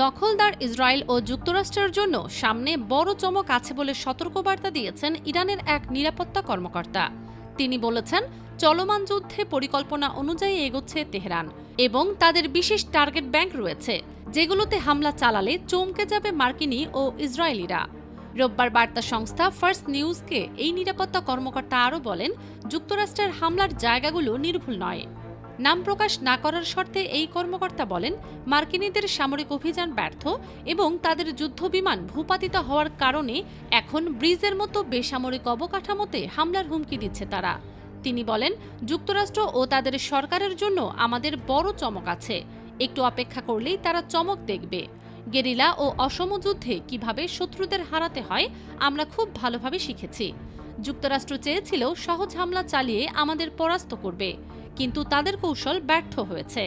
দখলদার ইসরায়েল ও যুক্তরাষ্ট্রের জন্য সামনে বড় চমক আছে বলে সতর্কবার্তা দিয়েছেন ইরানের এক নিরাপত্তা কর্মকর্তা। তিনি বলেছেন, চলমান যুদ্ধে পরিকল্পনা অনুযায়ী এগোচ্ছে তেহরান এবং তাদের বিশেষ টার্গেট ব্যাংক রয়েছে, যেগুলোতে হামলা চালালে চমকে যাবে মার্কিনী ও ইসরায়েলিরা। রোববার বার্তা সংস্থা ফার্স্ট নিউজকে এই নিরাপত্তা কর্মকর্তা আরও বলেন, যুক্তরাষ্ট্রের হামলার জায়গাগুলো নির্ভুল নয়। নাম প্রকাশ না করার শর্তে এই কর্মকর্তা বলেন, মার্কিনীদের সামরিক অভিযান ব্যর্থ এবং তাদের যুদ্ধবিমান ভূপাতিত হওয়ার কারণে এখন ব্রিজের মতো বেসামরিক অবকাঠামোতে হামলার হুমকি দিচ্ছে তারা। তিনি বলেন, যুক্তরাষ্ট্র ও তাদের সরকারের জন্য আমাদের বড় চমক আছে। একটু অপেক্ষা করলেই তারা চমক দেখবে। গেরিলা ও অসম যুদ্ধে কিভাবে শত্রুদের হারাতে হয় আমরা খুব ভালোভাবে শিখেছি। যুক্তরাষ্ট্র চেয়েছিল সহজ হামলা চালিয়ে আমাদের পরাস্ত করবে, কিন্তু তাদের কৌশল ব্যর্থ হয়েছে।